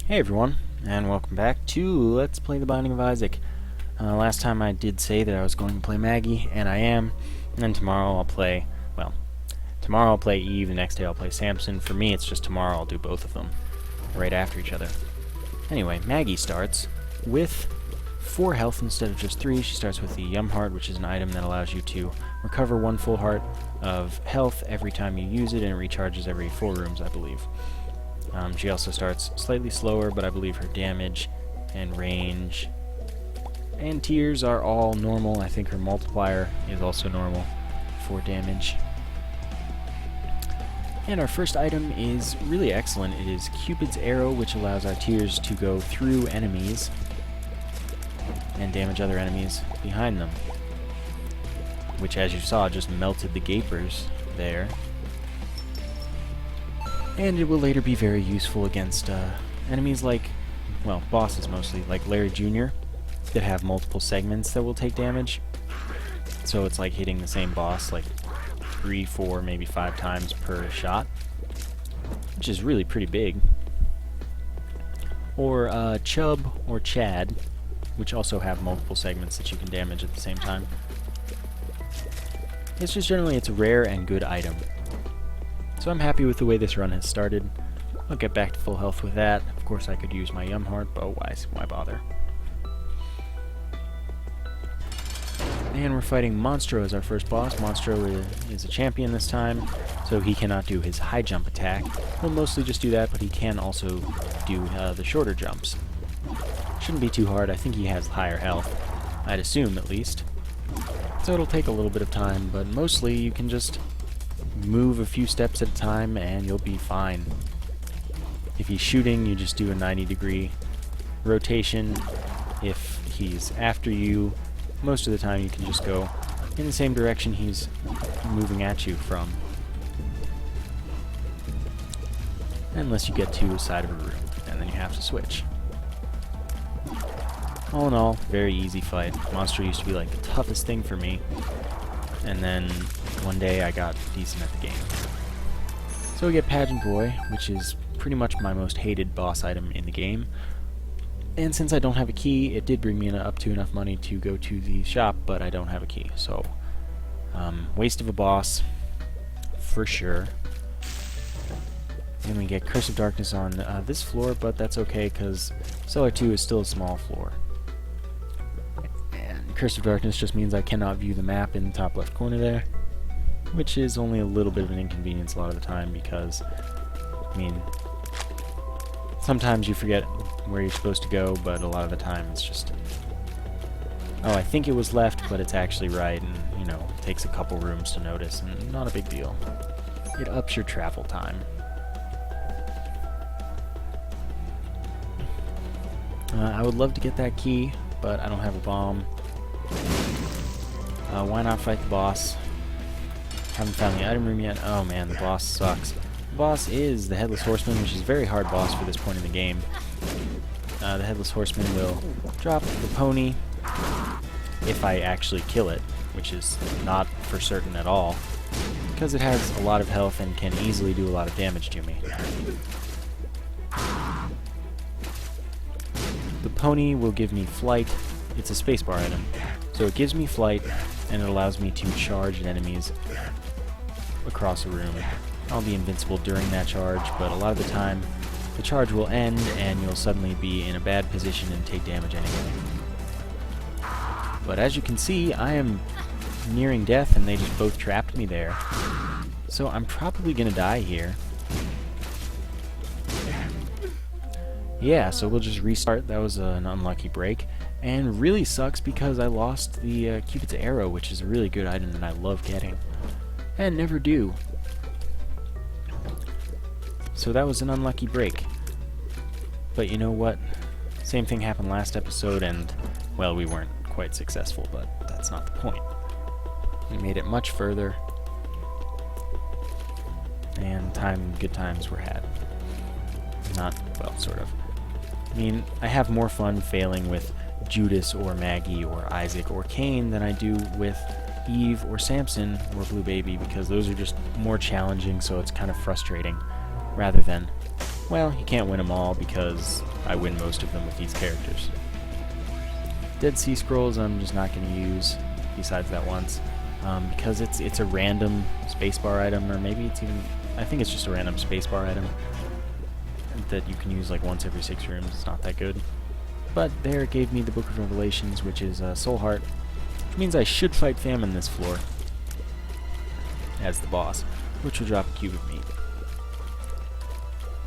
Hey everyone, and welcome back to Let's Play The Binding of Isaac. Last time I did say that I was going to play Maggie, and I am. And then tomorrow I'll play, tomorrow I'll play Eve, the next day I'll play Samson. For me, it's just tomorrow I'll do both of them, right after each other. Anyway, Maggie starts with 4 health instead of just 3. She starts with the Heart, which is an item that allows you to recover 1 full heart of health every time you use it, and it recharges every 4 rooms, I believe. She also starts slightly slower, but I believe her damage and range and tears are all normal. I think her multiplier is also normal for damage. And our first item is really excellent. It is Cupid's Arrow, which allows our tears to go through enemies and damage other enemies behind them, which, as you saw, just melted the gapers there. And it will later be very useful against enemies like, well, bosses mostly, like Larry Jr., that have multiple segments that will take damage. So it's like hitting the same boss like 3, 4, maybe 5 times per shot, which is really pretty big. Or Chub or Chad, which also have multiple segments that you can damage at the same time. It's just generally, it's a rare and good item. So I'm happy with the way this run has started. I'll get back to full health with that. Of course I could use my Heart, but why bother? And we're fighting Monstro as our first boss. Monstro is a champion this time, so he cannot do his high jump attack. He'll mostly just do that, but he can also do the shorter jumps. Shouldn't be too hard. I think he has higher health, I'd assume at least. So it'll take a little bit of time, but mostly you can just move a few steps at a time and you'll be fine. If he's shooting, you just do a 90-degree rotation. If he's after you, most of the time you can just go in the same direction he's moving at you from. Unless you get to a side of a room, and then you have to switch. All in all, very easy fight. Monster used to be like the toughest thing for me, and then one day I got decent at the game. So we get Pageant Boy, which is pretty much my most hated boss item in the game. And since I don't have a key, it did bring me up to enough money to go to the shop, but I don't have a key. So, waste of a boss, for sure. And we get Curse of Darkness on this floor, but that's okay, because Cellar 2 is still a small floor. And Curse of Darkness just means I cannot view the map in the top left corner there, which is only a little bit of an inconvenience a lot of the time, because, I mean, sometimes you forget where you're supposed to go, but a lot of the time it's just, oh, I think it was left, but it's actually right, and, you know, it takes a couple rooms to notice, and not a big deal. It ups your travel time. I would love to get that key, but I don't have a bomb. Why not fight the boss? Haven't found the item room yet. Oh man, the boss sucks. The boss is the Headless Horseman, which is a very hard boss for this point in the game. The Headless Horseman will drop the pony if I actually kill it, which is not for certain at all, because it has a lot of health and can easily do a lot of damage to me. The pony will give me flight. It's a spacebar item, so it gives me flight, and it allows me to charge enemies across a room. I'll be invincible during that charge, but a lot of the time the charge will end and you'll suddenly be in a bad position and take damage anyway. But as you can see, I am nearing death and they just both trapped me there. So I'm probably gonna die here. Yeah, so we'll just restart. That was an unlucky break. And really sucks because I lost the Cupid's Arrow, which is a really good item that I love getting. And never do. So that was an unlucky break. But you know what? Same thing happened last episode and, well, we weren't quite successful, but that's not the point. We made it much further. And good times were had. Not, well, sort of. I mean, I have more fun failing with Judas or Maggie or Isaac or Cain than I do with Eve or Samson or Blue Baby, because those are just more challenging, so it's kind of frustrating, rather than well, you can't win them all because I win most of them with these characters. Dead Sea Scrolls I'm just not going to use, besides that once, because it's a random spacebar item, or maybe it's even, I think it's just a random spacebar item that you can use like once every 6 rooms. It's not that good. But there it gave me the Book of Revelations, which is Soul Heart, which means I should fight Famine this floor as the boss, which will drop a cube of meat.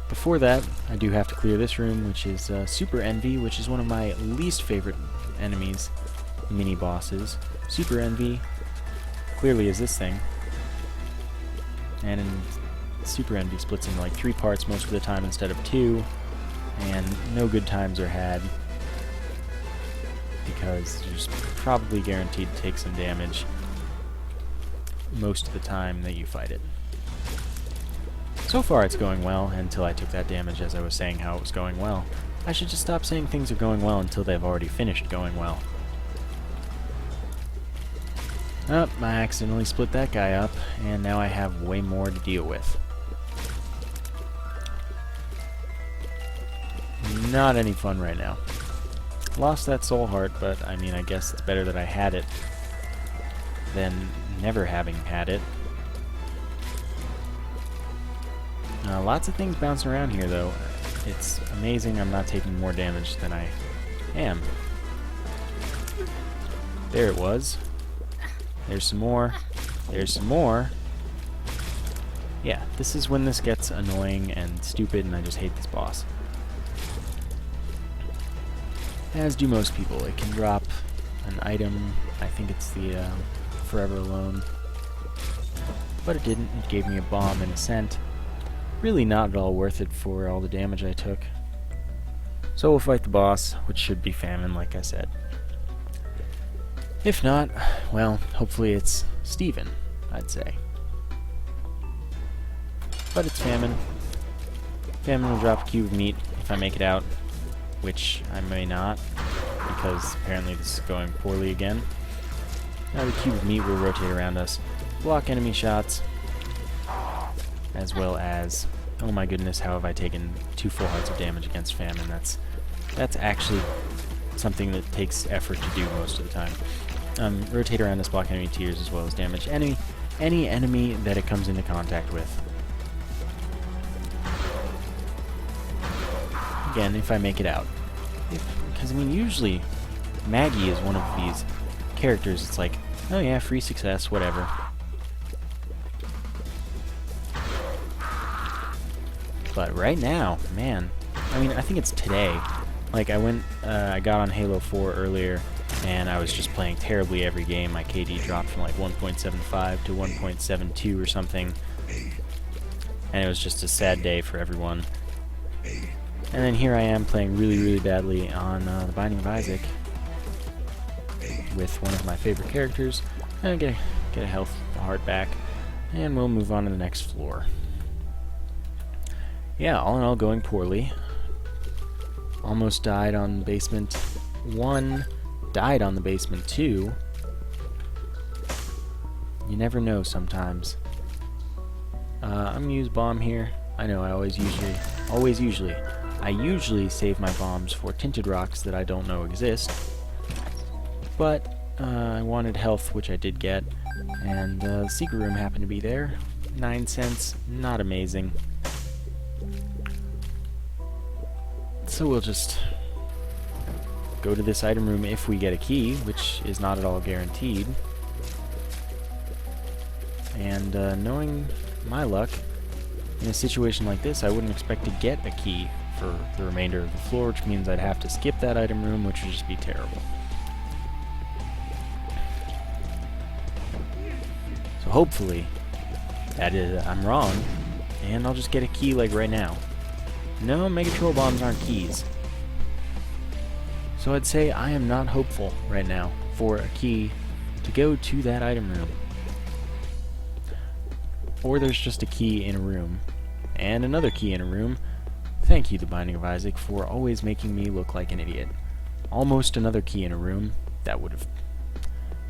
Before that, I do have to clear this room, which is Super Envy, which is one of my least favorite enemies, mini-bosses. Super Envy clearly is this thing, and Super Envy splits into like 3 parts most of the time instead of 2, and no good times are had because you're just probably guaranteed to take some damage most of the time that you fight it. So far it's going well until I took that damage as I was saying how it was going well. I should just stop saying things are going well until they've already finished going well. Oh, I accidentally split that guy up, and now I have way more to deal with. Not any fun right now. Lost that soul heart, but I mean, I guess it's better that I had it than never having had it. Lots of things bouncing around here, though. It's amazing I'm not taking more damage than I am. There it was. There's some more. There's some more. Yeah, this is when this gets annoying and stupid, and I just hate this boss. As do most people. It can drop an item. I think it's the Forever Alone. But it didn't. It gave me a bomb and a scent. Really not at all worth it for all the damage I took. So we'll fight the boss, which should be Famine, like I said. If not, well, hopefully it's Steven, I'd say. But it's Famine. Famine will drop a cube of meat if I make it out, which I may not, because apparently this is going poorly again. Now the cube of meat will rotate around us, block enemy shots, as well as, oh my goodness, how have I taken 2 full hearts of damage against Famine? That's actually something that takes effort to do most of the time. Rotate around us, block enemy tiers, as well as damage any enemy that it comes into contact with. Again, if I make it out. Because, I mean, usually Maggie is one of these characters, it's like, oh yeah, free success, whatever. But right now, man, I mean, I think it's today. Like, I got on Halo 4 earlier, and I was just playing terribly every game. My KD dropped from like 1.75 to 1.72 or something. And it was just a sad day for everyone. And then here I am playing really, really badly on The Binding of Isaac with one of my favorite characters. And get a heart back, and we'll move on to the next floor. Yeah, all in all, going poorly. Almost died on basement 1, died on the basement 2. You never know sometimes. I'm gonna use bomb here. I know I usually save my bombs for tinted rocks that I don't know exist. But I wanted health, which I did get, and the secret room happened to be there. 9 cents, not amazing. So we'll just go to this item room if we get a key, which is not at all guaranteed. And knowing my luck, in a situation like this, I wouldn't expect to get a key for the remainder of the floor, which means I'd have to skip that item room, which would just be terrible. So hopefully, I'm wrong, and I'll just get a key like right now. No, Mega Troll Bombs aren't keys. So I'd say I am not hopeful right now for a key to go to that item room. Or there's just a key in a room, and another key in a room. Thank you, The Binding of Isaac, for always making me look like an idiot. Almost another key in a room. That would have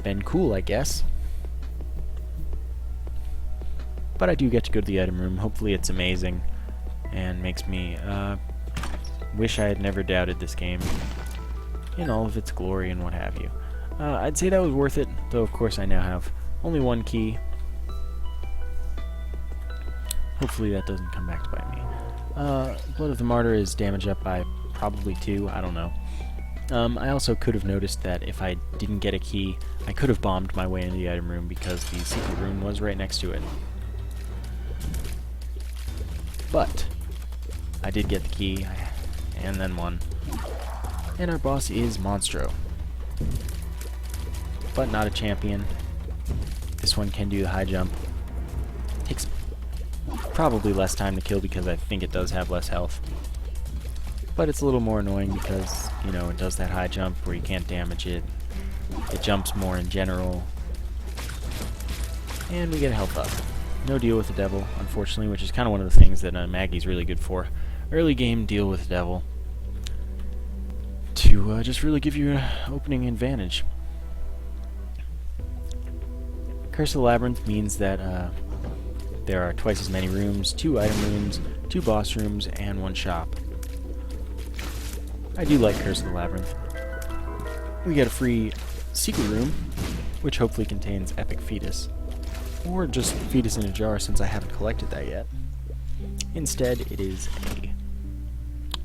been cool, I guess. But I do get to go to the item room. Hopefully it's amazing. and makes me wish I had never doubted this game in all of its glory and what have you. I'd say that was worth it, though of course I now have only one key. Hopefully that doesn't come back to bite me. Blood of the Martyr is damage up by probably 2, I don't know. I also could have noticed that if I didn't get a key, I could have bombed my way into the item room because the secret room was right next to it. But I did get the key, and then won. And our boss is Monstro. But not a champion. This one can do the high jump. Takes probably less time to kill because I think it does have less health. But it's a little more annoying because, you know, it does that high jump where you can't damage it. It jumps more in general. And we get a health up. No deal with the devil, unfortunately, which is kind of one of the things that Maggie's really good for. Early game, deal with the devil. To just really give you an opening advantage. Curse of the Labyrinth means that there are twice as many rooms, 2 item rooms, 2 boss rooms, and 1 shop. I do like Curse of the Labyrinth. We get a free secret room, which hopefully contains Epic Fetus. Or just Fetus in a jar, since I haven't collected that yet. Instead, it is a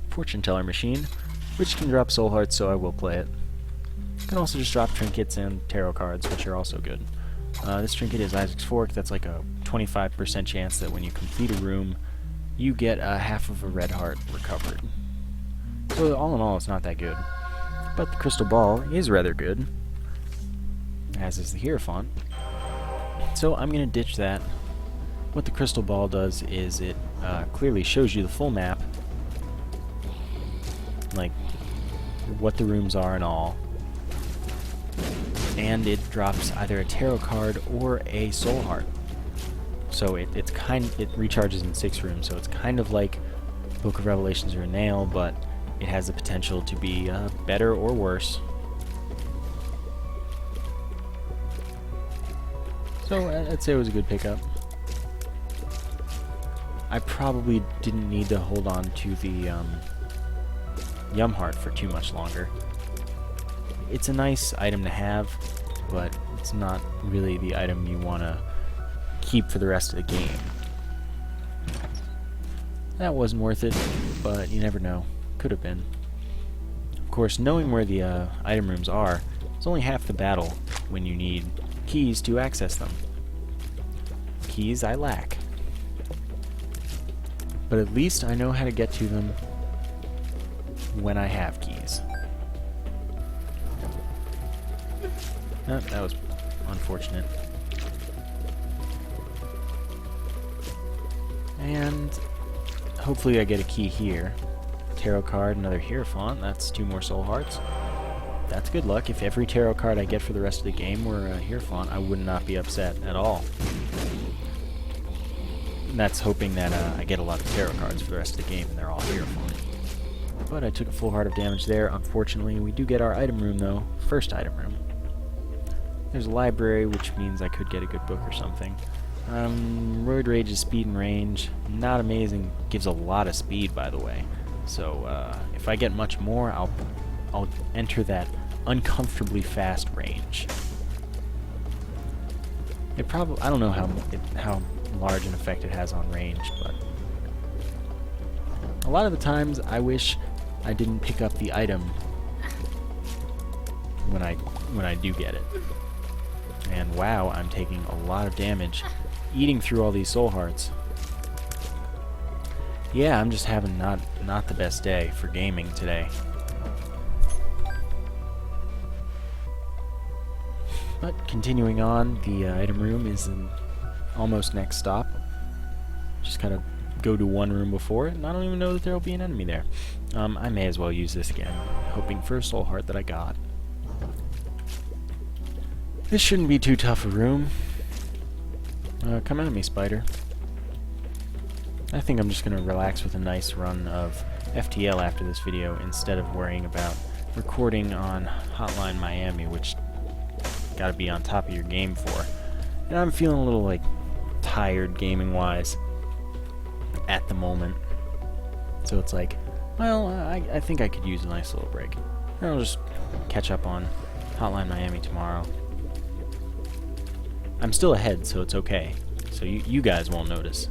fortune teller machine, which can drop soul hearts, so I will play it. It can also just drop trinkets and tarot cards, which are also good. This trinket is Isaac's Fork. That's like a 25% chance that when you complete a room, you get half of a red heart recovered. So all in all, it's not that good. But the crystal ball is rather good, as is the Hierophant. So I'm going to ditch that. What the crystal ball does is it clearly shows you the full map, like what the rooms are and all. And it drops either a tarot card or a soul heart. So it recharges in 6 rooms, so it's kind of like Book of Revelations or a nail, but it has the potential to be better or worse. So I'd say it was a good pickup. I probably didn't need to hold on to the Yum Heart for too much longer. It's a nice item to have, but it's not really the item you want to keep for the rest of the game. That wasn't worth it, but you never know. Could have been. Of course, knowing where the item rooms are is only half the battle when you need keys to access them. Keys I lack. But at least I know how to get to them when I have keys. Oh, that was unfortunate. And hopefully I get a key here. Tarot card, another Hierophant. That's 2 more soul hearts. That's good luck. If every tarot card I get for the rest of the game were a Hierophant, I would not be upset at all. And that's hoping that I get a lot of tarot cards for the rest of the game and they're all Hierophant. But I took a full heart of damage there. Unfortunately, we do get our item room though. First item room. There's a library, which means I could get a good book or something. ROID Rage is speed and range. Not amazing. Gives a lot of speed, by the way. So if I get much more, I'll enter that uncomfortably fast range. It probably, I don't know how large an effect it has on range, but a lot of the times I wish I didn't pick up the item when I do get it. And wow, I'm taking a lot of damage eating through all these soul hearts. Yeah, I'm just having not the best day for gaming today. But continuing on, the item room is an almost next stop. Just kind of go to one room before it, and I don't even know that there will be an enemy there. I may as well use this again, hoping for a soul heart that I got. This shouldn't be too tough a room. Come at me, spider. I think I'm just going to relax with a nice run of FTL after this video instead of worrying about recording on Hotline Miami, which gotta be on top of your game for. And I'm feeling a little, like, tired gaming-wise at the moment. So it's like, well, I think I could use a nice little break. And I'll just catch up on Hotline Miami tomorrow. I'm still ahead, so it's okay. So you guys won't notice.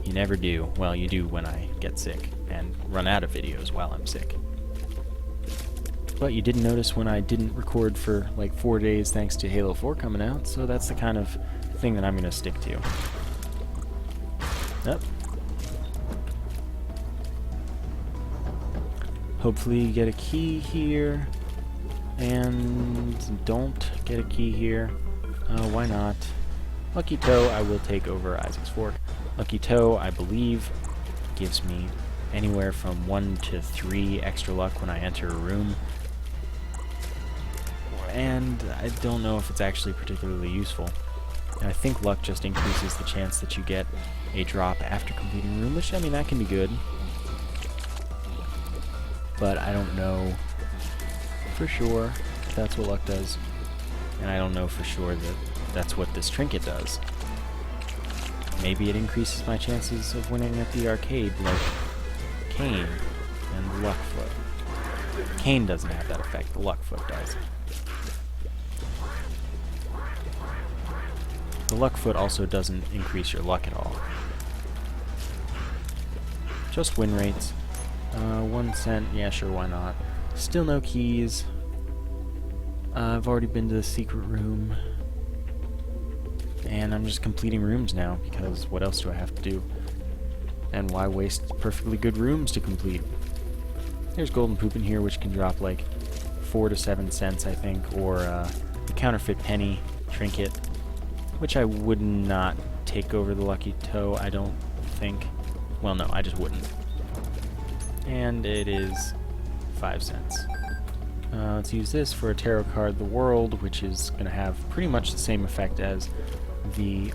You never do. Well, you do when I get sick and run out of videos while I'm sick. But you didn't notice when I didn't record for like 4 days thanks to Halo 4 coming out, so that's the kind of thing that I'm going to stick to. Yep. Hopefully you get a key here, and don't get a key here. Why not? Lucky Toe I will take over Isaac's Fork. Lucky Toe, I believe, gives me anywhere from 1 to 3 extra luck when I enter a room. And I don't know if it's actually particularly useful. And I think luck just increases the chance that you get a drop after completing a room, which, I mean, that can be good. But I don't know for sure if that's what luck does. And I don't know for sure that that's what this trinket does. Maybe it increases my chances of winning at the arcade like Kane and Luckfoot. Kane doesn't have that effect, the Luckfoot does. The Luckfoot also doesn't increase your luck at all. Just win rates. 1 cent, yeah sure, why not. Still no keys. I've already been to the secret room. And I'm just completing rooms now, because what else do I have to do? And why waste perfectly good rooms to complete? There's golden poop in here, which can drop like 4 to 7 cents, I think, or the counterfeit penny trinket, which I would not take over the Lucky Toe, I don't think. Well, no, I just wouldn't. And it is 5 cents. Let's use this for a tarot card, the World, which is going to have pretty much the same effect as the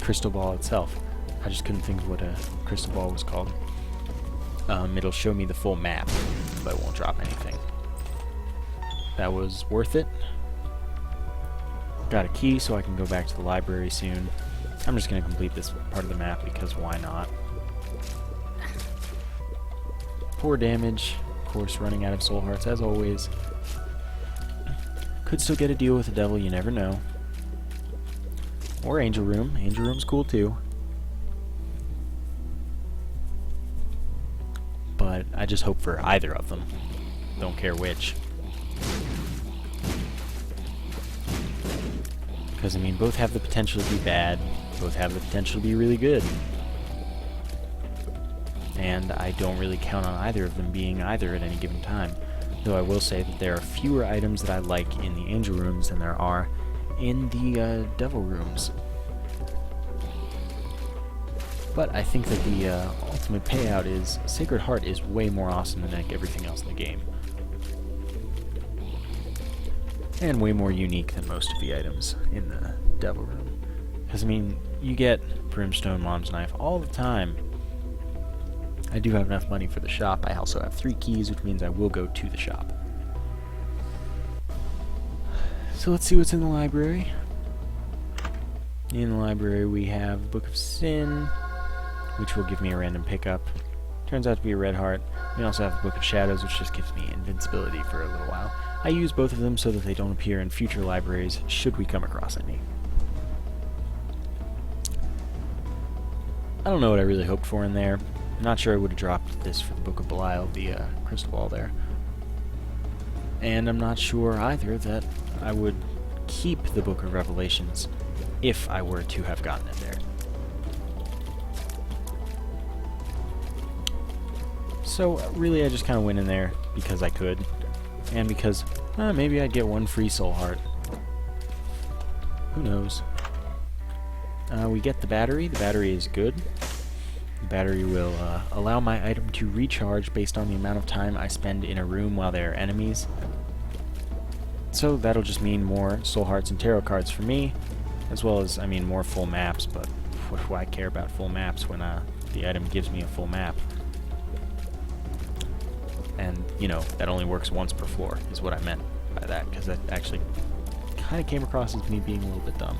crystal ball itself. I just couldn't think of what a crystal ball was called. It'll show me the full map, but it won't drop anything. That was worth it. Got a key so I can go back to the library soon. I'm just going to complete this part of the map because why not? Poor damage, of course, running out of soul hearts as always. Could still get a deal with the devil, you never know. Or Angel Room. Angel Room's cool too. But I just hope for either of them. Don't care which. Because, I mean, both have the potential to be bad. Both have the potential to be really good. And I don't really count on either of them being either at any given time. Though I will say that there are fewer items that I like in the Angel Rooms than there are in the Devil Rooms. But I think that the ultimate payout is Sacred Heart is way more awesome than like everything else in the game. And way more unique than most of the items in the Devil Room. Because, I mean, you get Brimstone, Mom's Knife all the time. I do have enough money for the shop. I also have 3 keys, which means I will go to the shop. So let's see what's in the library. In the library we have Book of Sin, which will give me a random pickup. Turns out to be a red heart. We also have the Book of Shadows, which just gives me invincibility for a little while. I use both of them so that they don't appear in future libraries, should we come across any. I don't know what I really hoped for in there. I'm not sure I would have dropped this for the Book of Belial, the crystal ball there. And I'm not sure either that I would keep the Book of Revelations if I were to have gotten it there. So really I just kind of went in there because I could, and because maybe I'd get 1 free soul heart. Who knows? We get the battery. The battery is good. The battery will allow my item to recharge based on the amount of time I spend in a room while there are enemies. So that'll just mean more soul hearts and tarot cards for me, as well as, I mean, more full maps, but what do I care about full maps when the item gives me a full map? And, you know, that only works once per floor, is what I meant by that, because that actually kind of came across as me being a little bit dumb.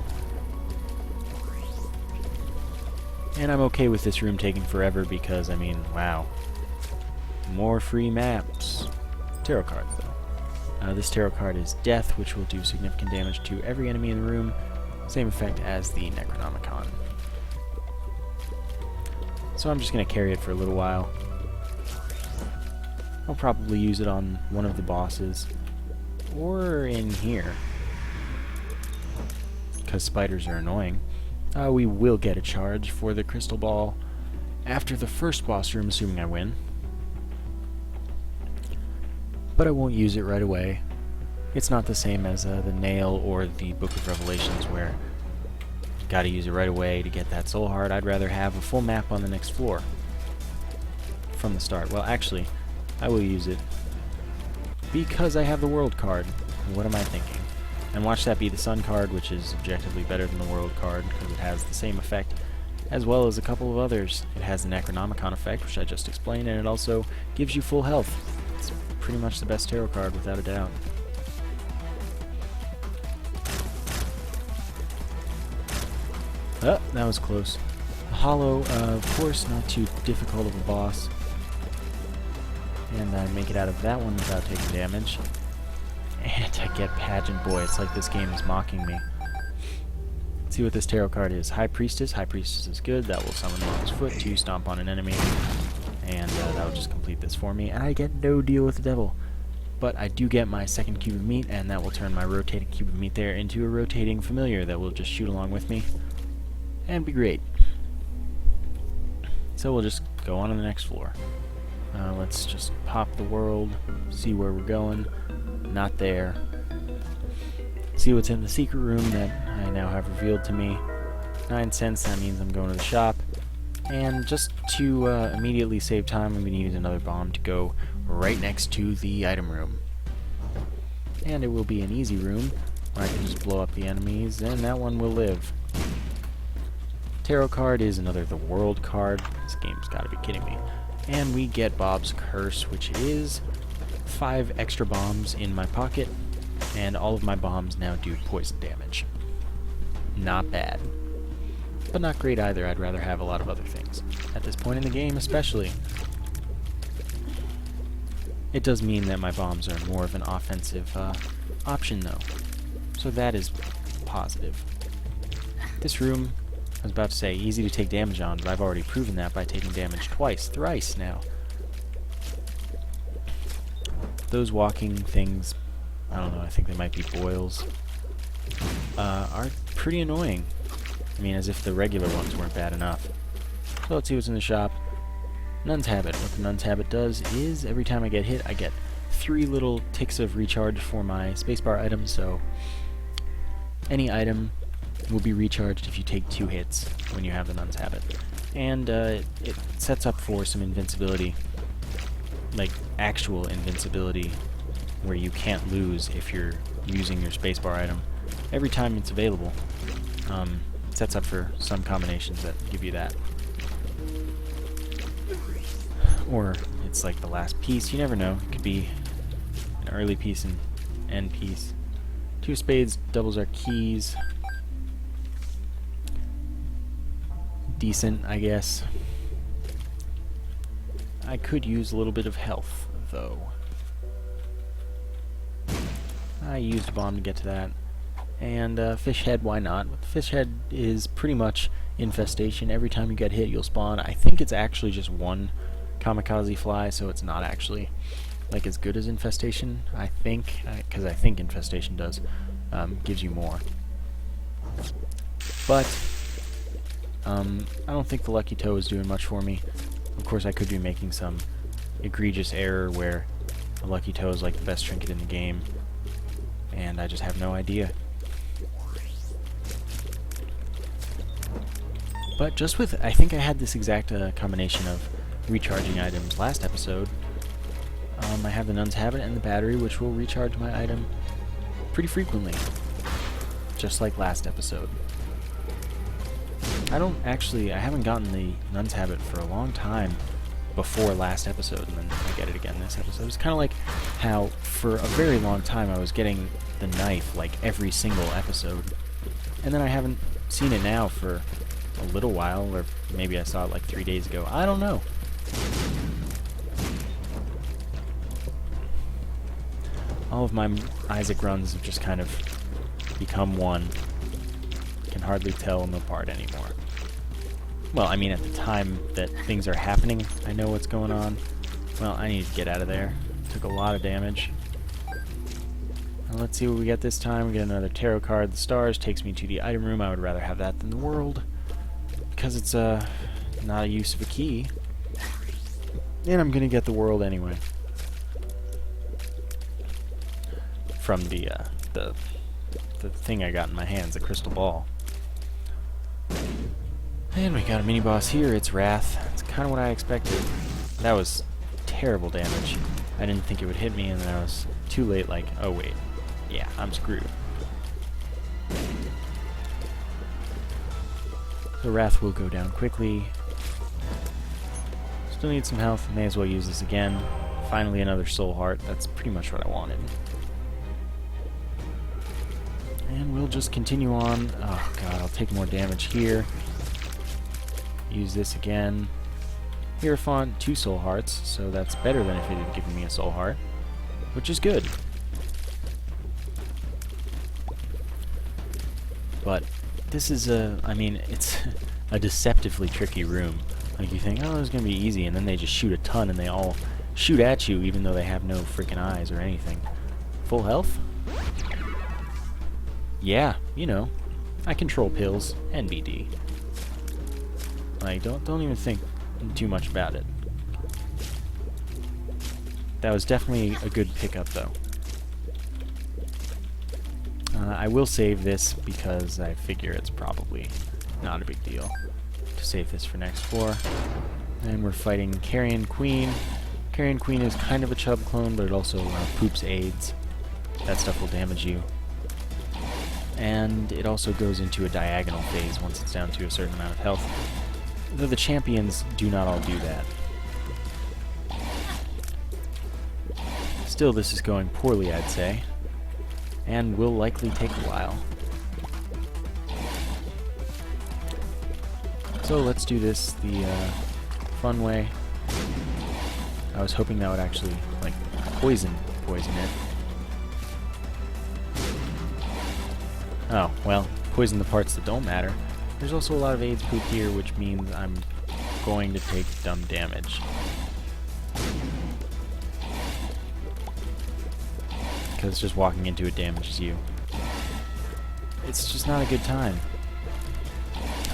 And I'm okay with this room taking forever because, I mean, wow. More free maps. Tarot cards, though. This tarot card is Death, which will do significant damage to every enemy in the room. Same effect as the Necronomicon. So I'm just going to carry it for a little while. I'll probably use it on one of the bosses. Or in here. Because spiders are annoying. We will get a charge for the crystal ball after the first boss room, assuming I win. But I won't use it right away. It's not the same as the nail or the Book of Revelations where you gotta use it right away to get that soul heart. I'd rather have a full map on the next floor from the start. Well, actually, I will use it because I have the world card. What am I thinking? And watch that be the sun card, which is objectively better than the world card because it has the same effect as well as a couple of others. It has the Necronomicon effect, which I just explained, and it also gives you full health. It's pretty much the best tarot card without a doubt. Oh, that was close. The Hollow, of course, not too difficult of a boss. And I make it out of that one without taking damage. And I get Pageant. Boy, it's like this game is mocking me. Let's see what this tarot card is. High Priestess. High Priestess is good. That will summon Lotus Foot to stomp on an enemy. And that will just complete this for me. And I get no deal with the devil. But I do get my second cube of meat, and that will turn my rotating cube of meat there into a rotating familiar that will just shoot along with me. And be great. So we'll just go on to the next floor. Let's just pop the world, see where we're going. Not there. See what's in the secret room that I now have revealed to me. 9 cents, that means I'm going to the shop. And just to immediately save time, I'm going to use another bomb to go right next to the item room. And it will be an easy room, where I can just blow up the enemies, and that one will live. Tarot card is another the world card. This game's got to be kidding me. And we get Bob's Curse, which is 5 extra bombs in my pocket, and all of my bombs now do poison damage. Not bad. But not great either. I'd rather have a lot of other things. At this point in the game, especially. It does mean that my bombs are more of an offensive option, though. So that is positive. This room, I was about to say, easy to take damage on, but I've already proven that by taking damage twice, thrice now. Those walking things, I don't know, I think they might be boils, are pretty annoying. I mean, as if the regular ones weren't bad enough. So let's see what's in the shop. Nun's Habit. What the Nun's Habit does is, every time I get hit, I get 3 little ticks of recharge for my spacebar items, so any item will be recharged if you take 2 hits when you have the Nun's Habit. And it sets up for some invincibility, like actual invincibility, where you can't lose if you're using your spacebar item. Every time it's available, it sets up for some combinations that give you that. Or it's like the last piece, you never know. It could be an early piece and end piece. 2 spades doubles our keys. Decent, I guess. I could use a little bit of health, though. I used a bomb to get to that. And fish head, why not? The fish head is pretty much infestation. Every time you get hit, you'll spawn. I think it's actually just 1 kamikaze fly, so it's not actually like as good as infestation. I think, because I think infestation does gives you more. But I don't think the lucky toe is doing much for me. Of course, I could be making some egregious error where the lucky toe is like the best trinket in the game, and I just have no idea. But just with, I think I had this exact combination of recharging items last episode. I have the Nun's Habit and the battery, which will recharge my item pretty frequently, just like last episode. I haven't gotten the Nun's Habit for a long time before last episode, and then I get it again this episode. It's kind of like how for a very long time I was getting the knife like every single episode, and then I haven't seen it now for a little while, or maybe I saw it like 3 days ago. I don't know. All of my Isaac runs have just kind of become one. Can hardly tell them apart anymore. Well, I mean, at the time that things are happening, I know what's going on. Well, I need to get out of there. Took a lot of damage. Now, let's see what we get this time. We get another tarot card. The stars takes me to the item room. I would rather have that than the world, because it's not a use of a key. And I'm gonna get the world anyway. From the thing I got in my hands, the crystal ball. And we got a mini-boss here. It's Wrath. It's kind of what I expected. That was terrible damage. I didn't think it would hit me, and then I was too late, like, oh wait, yeah, I'm screwed. The Wrath will go down quickly. Still need some health. May as well use this again. Finally another soul heart. That's pretty much what I wanted. And we'll just continue on. Oh god, I'll take more damage here. Use this again. Hierophant, 2 soul hearts, so that's better than if it had given me a soul heart, which is good. But this is I mean, it's a deceptively tricky room. Like, you think, oh, it's gonna be easy, and then they just shoot a ton, and they all shoot at you, even though they have no freaking eyes or anything. Full health? Yeah, you know, I control pills and BD. Like, don't even think too much about it. That was definitely a good pickup, though. I will save this because I figure it's probably not a big deal to save this for next floor. And we're fighting Carrion Queen. Carrion Queen is kind of a Chub clone, but it also poops AIDS. That stuff will damage you. And it also goes into a diagonal phase once it's down to a certain amount of health. Though the champions do not all do that. Still, this is going poorly, I'd say. And will likely take a while. So let's do this the fun way. I was hoping that would actually, like, poison it. Oh, well, poison the parts that don't matter. There's also a lot of AIDS poop here, which means I'm going to take dumb damage. Because just walking into it damages you. It's just not a good time.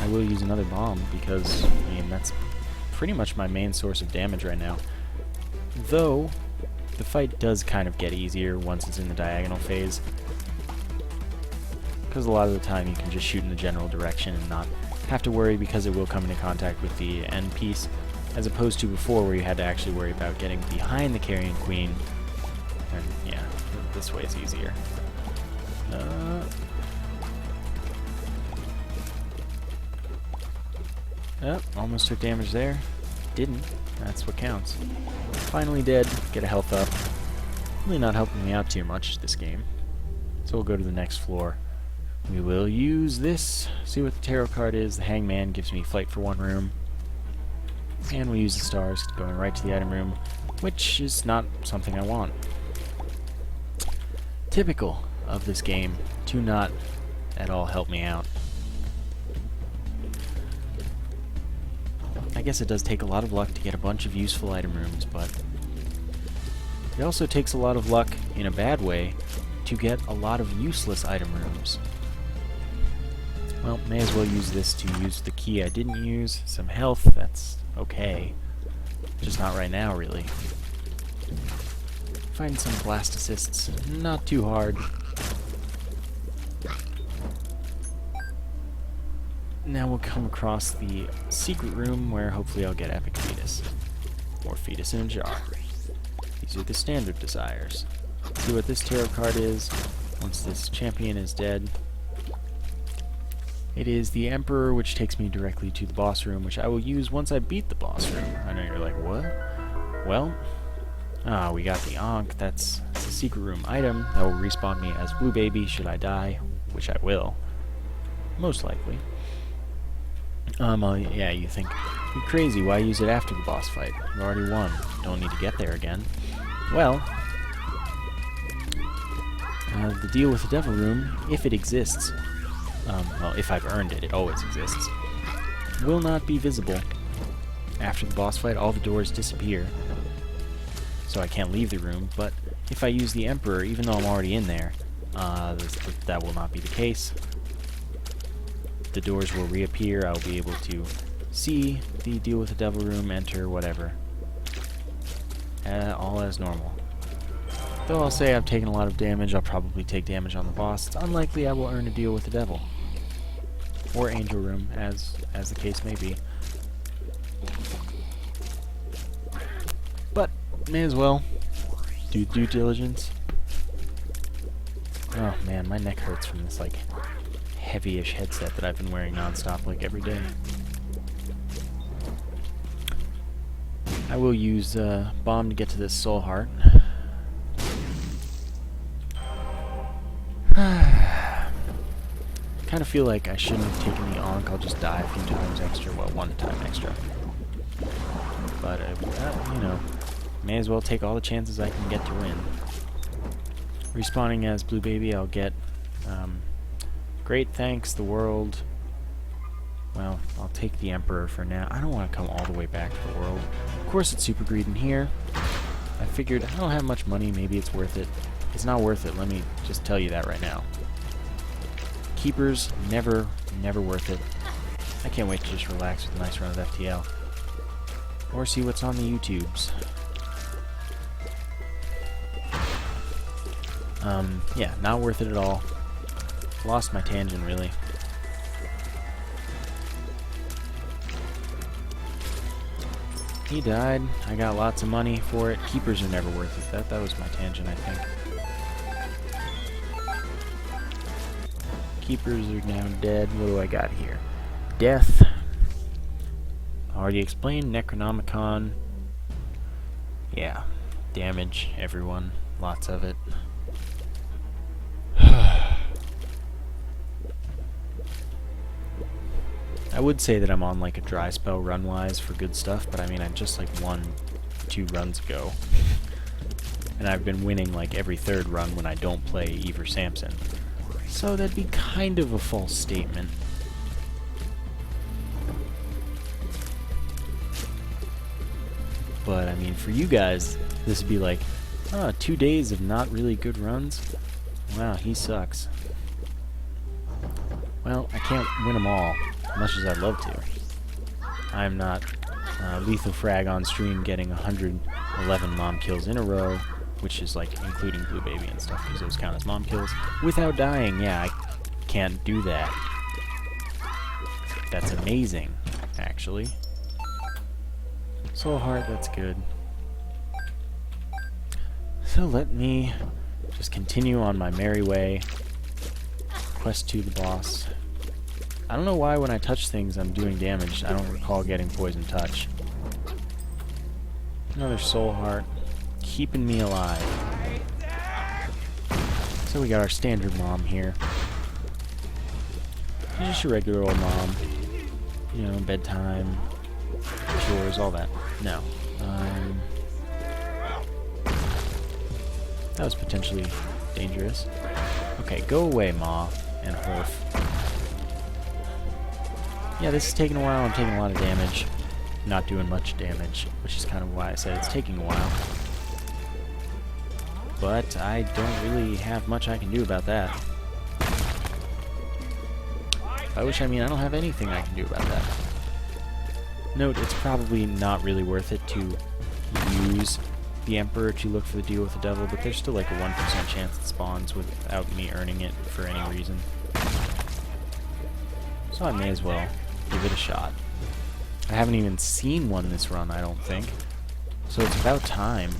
I will use another bomb, because, I mean, that's pretty much my main source of damage right now. Though, the fight does kind of get easier once it's in the diagonal phase. Because a lot of the time you can just shoot in the general direction and not have to worry, because it will come into contact with the end piece, as opposed to before where you had to actually worry about getting behind the Carrion Queen. And yeah, this way is easier. Oh, almost took damage there. Didn't. That's what counts. Finally dead. Get a health up. Really not helping me out too much this game. So we'll go to the next floor. We will use this. See what the tarot card is. The Hangman gives me flight for 1 room. And we'll use the stars going right to the item room, which is not something I want. Typical of this game to not at all help me out. I guess it does take a lot of luck to get a bunch of useful item rooms, but it also takes a lot of luck, in a bad way, to get a lot of useless item rooms. Well, may as well use this to use the key I didn't use. Some health, that's okay. Just not right now, really. Find some blast assists, not too hard. Now we'll come across the secret room where hopefully I'll get Epic Fetus. Or Fetus in a Jar. These are the standard desires. See what this tarot card is once this champion is dead. It is the Emperor, which takes me directly to the boss room, which I will use once I beat the boss room. I know you're like, what? Well, we got the Ankh. That's the secret room item that will respawn me as Blue Baby should I die, which I will. Most likely. Yeah, you think, you're crazy, why use it after the boss fight? You already won. Don't need to get there again. Well, the deal with the Devil Room, if it exists, well, if I've earned it, it always exists, will not be visible. After the boss fight, all the doors disappear, so I can't leave the room, but if I use the Emperor, even though I'm already in there, that will not be the case. The doors will reappear, I'll be able to see the deal with the Devil Room, enter, whatever. All as normal. Though I'll say I've taken a lot of damage, I'll probably take damage on the boss. It's unlikely I will earn a deal with the Devil. Or Angel Room, as the case may be. But, may as well do due diligence. Oh man, my neck hurts from this, like, heavy-ish headset that I've been wearing non-stop, like, every day. I will use Bomb to get to this Soul Heart. Kind of feel like I shouldn't have taken the Ankh. I'll just die a few times extra. Well, one time extra. But, you know, may as well take all the chances I can get to win. Respawning as Blue Baby, I'll get Great Thanks, the World. Well, I'll take the Emperor for now. I don't want to come all the way back to the World. Of course, it's super greed in here. I figured I don't have much money. Maybe it's worth it. It's not worth it. Let me just tell you that right now. Keepers, never worth it. I can't wait to just relax with a nice run of FTL. Or see what's on the YouTubes. Yeah, not worth it at all. Lost my tangent, really. He died. I got lots of money for it. Keepers are never worth it. That was my tangent, I think. Keepers are now dead. What do I got here? Death. Already explained. Necronomicon. Yeah. Damage, everyone. Lots of it. I would say that I'm on like a dry spell run-wise for good stuff, but I mean, I just like won 2 runs ago. And I've been winning like every 3rd run when I don't play Eve or Samson. So that'd be kind of a false statement. But I mean, for you guys, this would be like, 2 days of not really good runs? Wow, he sucks. Well, I can't win them all, much as I'd love to. I'm not Lethal Frag on stream getting 111 mom kills in a row, which is like including Blue Baby and stuff, because those count as mom kills, without dying. Yeah, I can't do that. That's amazing, actually. Soul Heart, that's good. So let me just continue on my merry way. Quest to the boss. I don't know why when I touch things I'm doing damage. I don't recall getting Poison Touch. Another Soul Heart. Keeping me alive. So we got our standard mom here. Just your regular old mom. You know, bedtime, chores, all that. No. That was potentially dangerous. Okay, go away, Ma and Horf. Yeah, this is taking a while. I'm taking a lot of damage. Not doing much damage, which is kind of why I said it's taking a while. But I don't really have much I can do about that. I mean, I don't have anything I can do about that. Note, it's probably not really worth it to use the Emperor to look for the deal with the devil, but there's still like a 1% chance it spawns without me earning it for any reason. So I may as well give it a shot. I haven't even seen one this run, I don't think. So it's about time.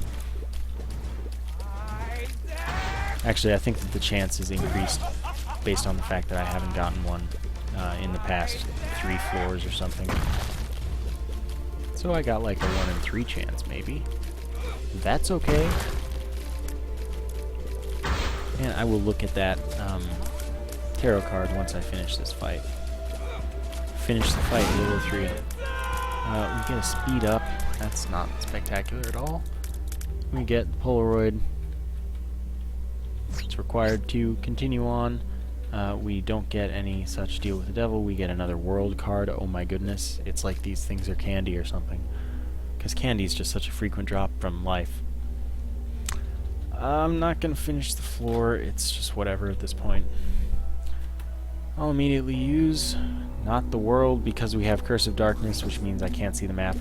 Actually, I think that the chance is increased based on the fact that I haven't gotten one in the past 3 floors or something. So I got like a 1 in 3 chance, maybe. That's okay. And I will look at that tarot card once I finish this fight. finish the fight at level 3. We get a speed up. That's not spectacular at all. We get the Polaroid. It's required to continue on. We don't get any such deal with the devil. We get another world card. Oh my goodness. It's like these things are candy or something. Because candy is just such a frequent drop from life. I'm not going to finish the floor. It's just whatever at this point. I'll immediately use not the world because we have Curse of Darkness, which means I can't see the map,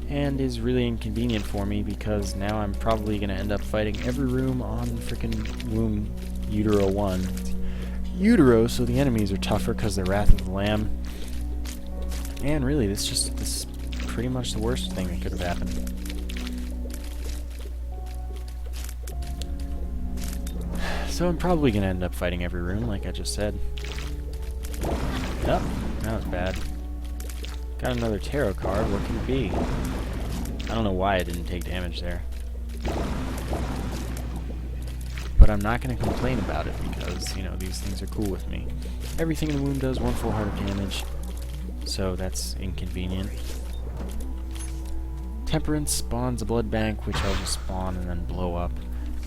and is really inconvenient for me because now I'm probably going to end up fighting every room on frickin' Womb Utero 1. Utero, so the enemies are tougher because they're Wrath of the Lamb. And really, this is pretty much the worst thing that could have happened. So I'm probably going to end up fighting every room, like I just said. Oh, that was bad. Got another tarot card. What could it be? I don't know why I didn't take damage there. But I'm not going to complain about it because, you know, these things are cool with me. Everything in the wound does 1 full heart of damage, so that's inconvenient. Temperance spawns a blood bank, which I'll just spawn and then blow up.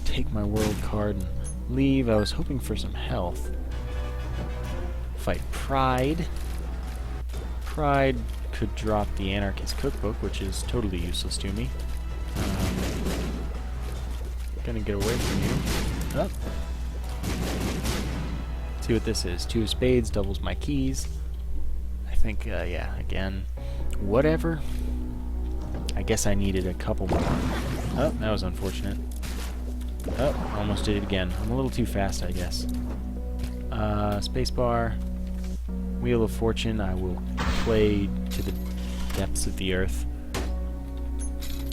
Take my world card and leave. I was hoping for some health. Fight Pride. Pride could drop the Anarchist Cookbook, which is totally useless to me. Gonna get away from you. Oh. See what this is. 2 of spades doubles my keys. I think, yeah, again, whatever. I guess I needed a couple more. Oh, that was unfortunate. Oh, almost did it again. I'm a little too fast, I guess. Spacebar. Wheel of Fortune. I will play to the depths of the earth.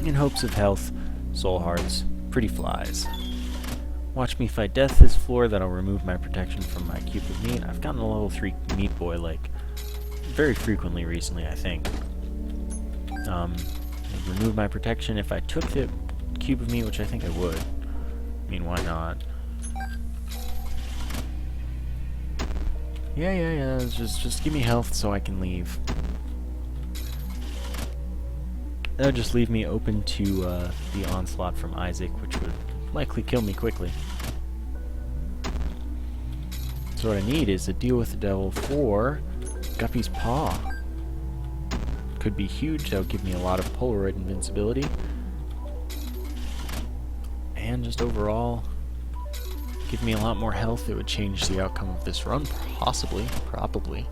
In hopes of health. Soul hearts. Pretty flies. Watch me fight death this floor. That'll remove my protection from my cube of meat. I've gotten a level 3 meat boy, like, very frequently recently, I think. Remove my protection if I took the cube of meat, which I think I would. I mean, why not? Yeah. Just give me health so I can leave. That would just leave me open to the onslaught from Isaac, which would likely kill me quickly. So what I need is to deal with the devil for Guppy's Paw. Could be huge. That would give me a lot of Polaroid invincibility. And just overall, give me a lot more health. It would change the outcome of this run, possibly, probably.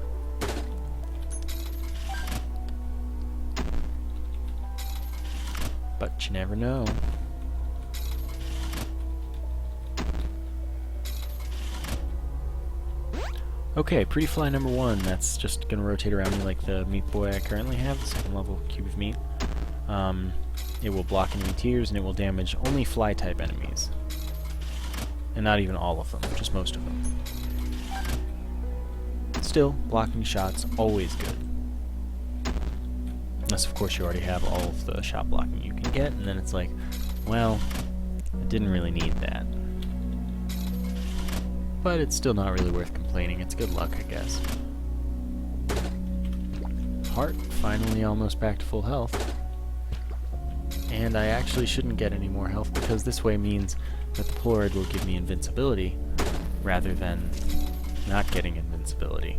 But you never know. Okay, Pretty Fly number 1. That's just going to rotate around me like the meat boy I currently have, the 2nd level cube of meat. It will block enemy tears, and it will damage only fly-type enemies. And not even all of them, just most of them. Still, blocking shots, always good. Unless, of course, you already have all of the shot blocking you can get, and then it's like, well, I didn't really need that. But it's still not really worth complaining. It's good luck, I guess. Heart, finally almost back to full health. And I actually shouldn't get any more health because this way means that the Polaroid will give me invincibility rather than not getting invincibility.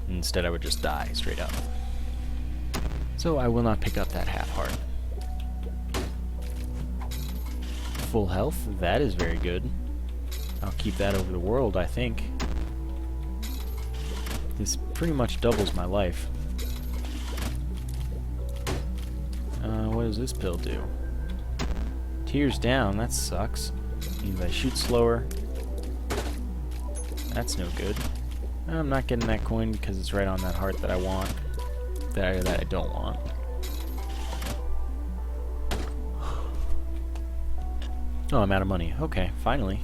Instead I would just die straight up. So I will not pick up that half heart. Full health, that is very good. I'll keep that over the world, I think. This pretty much doubles my life. What does this pill do? Tears down, that sucks. Means I shoot slower. That's no good. I'm not getting that coin because it's right on that heart that I want. That I don't want. Oh, I'm out of money. Okay, finally.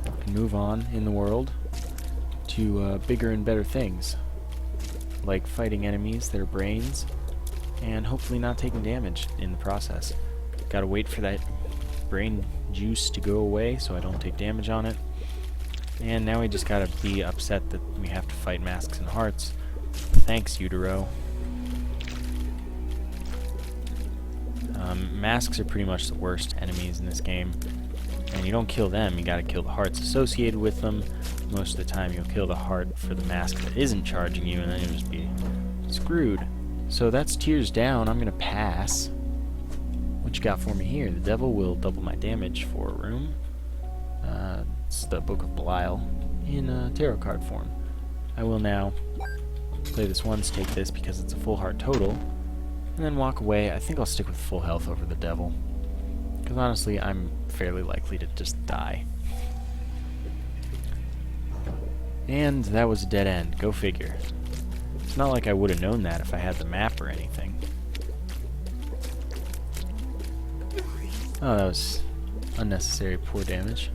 I can move on in the world to bigger and better things. Like fighting enemies, their brains, and hopefully not taking damage in the process. Gotta wait for that brain juice to go away so I don't take damage on it. And now we just gotta be upset that we have to fight masks and hearts. Thanks, Utero. Masks are pretty much the worst enemies in this game. And you don't kill them, you gotta kill the hearts associated with them. Most of the time you'll kill the heart for the mask that isn't charging you, and then you'll just be screwed. So that's tears down. I'm gonna pass. What you got for me here? The devil will double my damage for a room. It's the Book of Belial in tarot card form. I will now play this once, take this because it's a full heart total, and then walk away. I think I'll stick with full health over the devil, because honestly I'm fairly likely to just die. And that was a dead end. Go figure. It's not like I would have known that if I had the map or anything. Oh, that was unnecessary poor damage.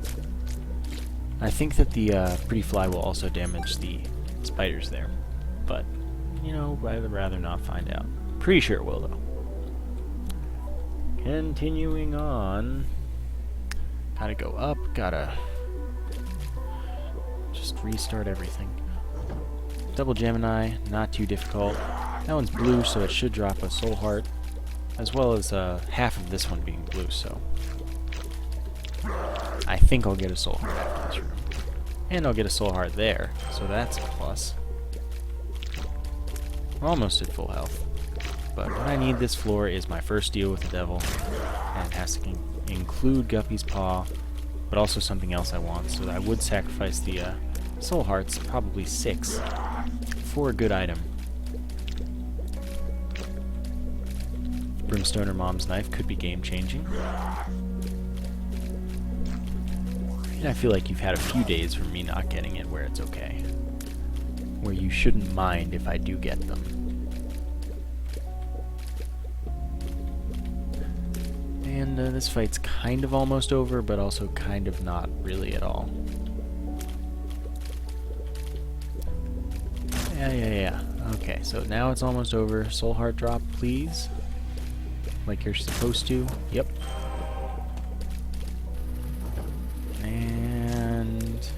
I think that the Pretty Fly will also damage the spiders there, but, you know, I'd rather not find out. Pretty sure it will, though. Continuing on. Gotta go up, gotta just restart everything. Double Gemini, not too difficult. That one's blue, so it should drop a soul heart, as well as half of this one being blue, so I think I'll get a soul heart after this room. And I'll get a soul heart there, so that's a plus. We're almost at full health. But what I need this floor is my first deal with the devil, and it has to include Guppy's Paw, but also something else I want, so that I would sacrifice the soul hearts, probably 6, for a good item. Brimstone or Mom's Knife could be game-changing. And I feel like you've had a few days from me not getting it where it's okay. Where you shouldn't mind if I do get them. And this fight's kind of almost over, but also kind of not really at all. Yeah. Okay, so now it's almost over. Soul Heart drop, please. Like you're supposed to. Yep. And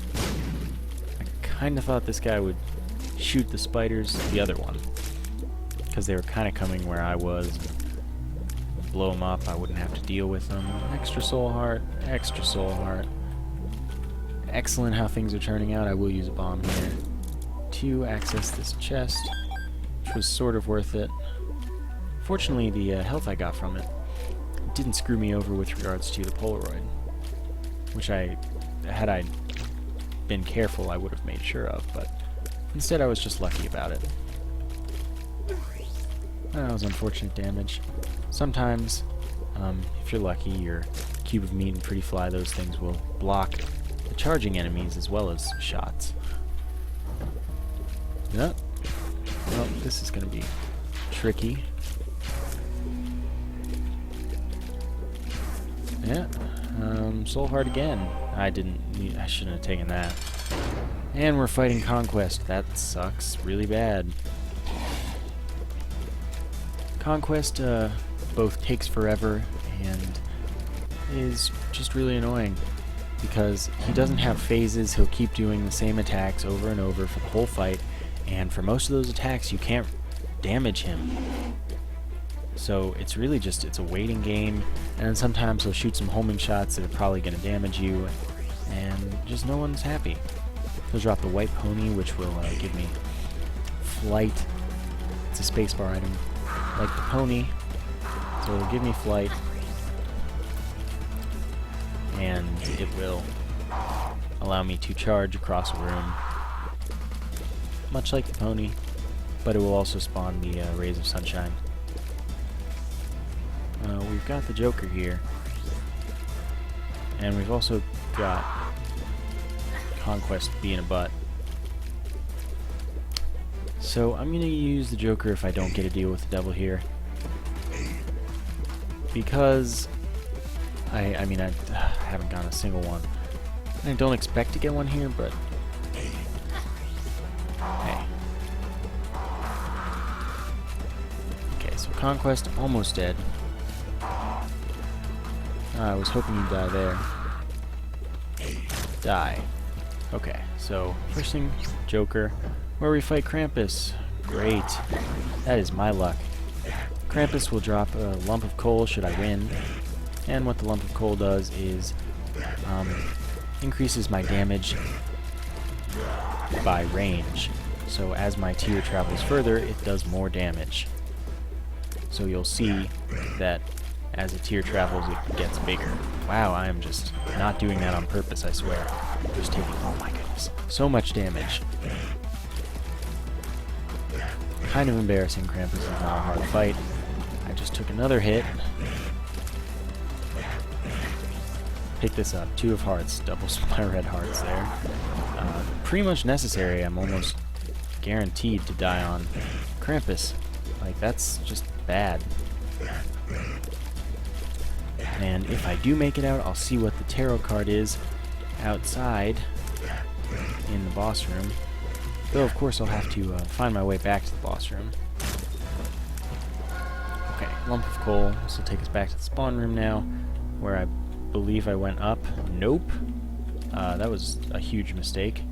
I kind of thought this guy would shoot the spiders, the other one, because they were kind of coming where I was. Blow them up, I wouldn't have to deal with them. Extra soul heart, extra soul heart. Excellent how things are turning out. I will use a bomb here to access this chest, which was sort of worth it. Fortunately, the health I got from it didn't screw me over with regards to the Polaroid, which had I been careful, I would have made sure of, but instead I was just lucky about it. That was unfortunate damage. Sometimes, if you're lucky, your Cube of Meat and Pretty Fly, those things will block the charging enemies as well as shots. Yep. Well, this is going to be tricky. Yeah. Soul Heart again. I shouldn't have taken that. And we're fighting Conquest. That sucks really bad. Conquest both takes forever and is just really annoying because he doesn't have phases. He'll keep doing the same attacks over and over for the whole fight, and for most of those attacks you can't damage him. So it's really just, it's a waiting game, and then sometimes he'll shoot some homing shots that are probably going to damage you, and just no one's happy. He'll drop the White Pony, which will give me flight. It's a spacebar item, like the pony, so it'll give me flight, and it will allow me to charge across a room, much like the pony, but it will also spawn the Rays of Sunshine. We've got the Joker here, and we've also got Conquest being a butt. So I'm going to use the Joker if I don't get a deal with the devil here, because I haven't gotten a single one. I don't expect to get one here, but hey. Okay, so Conquest almost dead. I was hoping you'd die there. Die. Okay, so first thing, Joker, where we fight Krampus. Great. That is my luck. Krampus will drop a lump of coal should I win, and what the lump of coal does is increases my damage by range. So as my tier travels further, it does more damage. So you'll see that as a tier travels, it gets bigger. Wow, I am just not doing that on purpose, I swear. Just taking, oh my goodness, so much damage. Kind of embarrassing. Krampus is not a hard fight. I just took another hit. Pick this up. 2 of hearts. Doubles my red hearts there. Pretty much necessary. I'm almost guaranteed to die on Krampus. Like, that's just bad. And if I do make it out, I'll see what the tarot card is outside in the boss room. Though, of course, I'll have to find my way back to the boss room. Okay, lump of coal. This will take us back to the spawn room now, where I believe I went up. Nope. That was a huge mistake.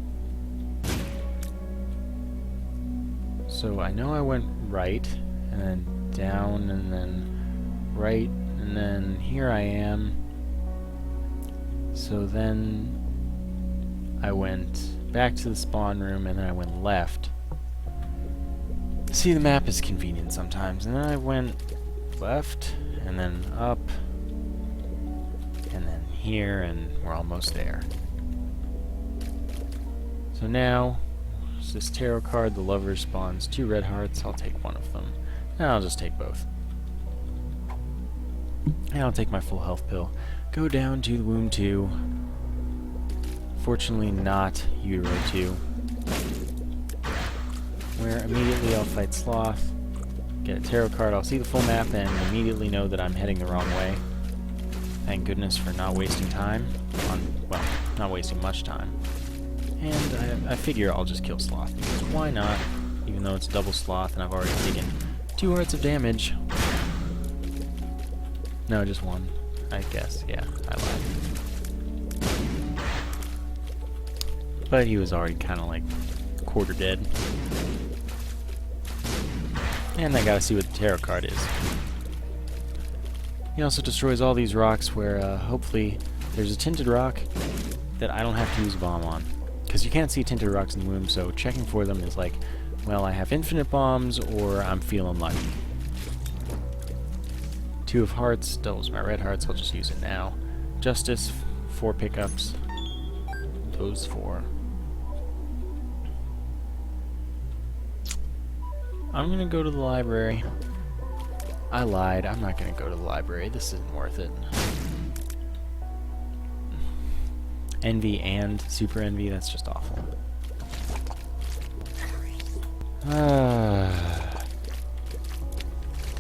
So I know I went right, and then down, and then right, and then here I am. So then I went back to the spawn room, and then I went left. See, the map is convenient sometimes. And then I went left, and then up, and then here, and we're almost there. So now, there's this tarot card. The lover spawns 2 red hearts. I'll take one of them. And I'll just take both. And I'll take my full health pill. Go down to the womb 2. Fortunately not utero 2. Where immediately I'll fight Sloth. Get a tarot card. I'll see the full map and immediately know that I'm heading the wrong way. Thank goodness for not wasting time. Well, not wasting much time. And I figure I'll just kill Sloth, because why not? Even though it's double Sloth and I've already taken 2 hearts of damage. No, just 1. I guess, yeah, I lied. But he was already kind of like quarter dead. And I gotta see what the tarot card is. He also destroys all these rocks where hopefully there's a tinted rock that I don't have to use a bomb on. Because you can't see tinted rocks in the womb, so checking for them is like, well, I have infinite bombs, or I'm feeling lucky. 2 of hearts, doubles my red hearts, I'll just use it now. Justice, 4 pickups. Those 4. I'm gonna go to the library. I lied, I'm not gonna go to the library, this isn't worth it. Envy and Super Envy, that's just awful.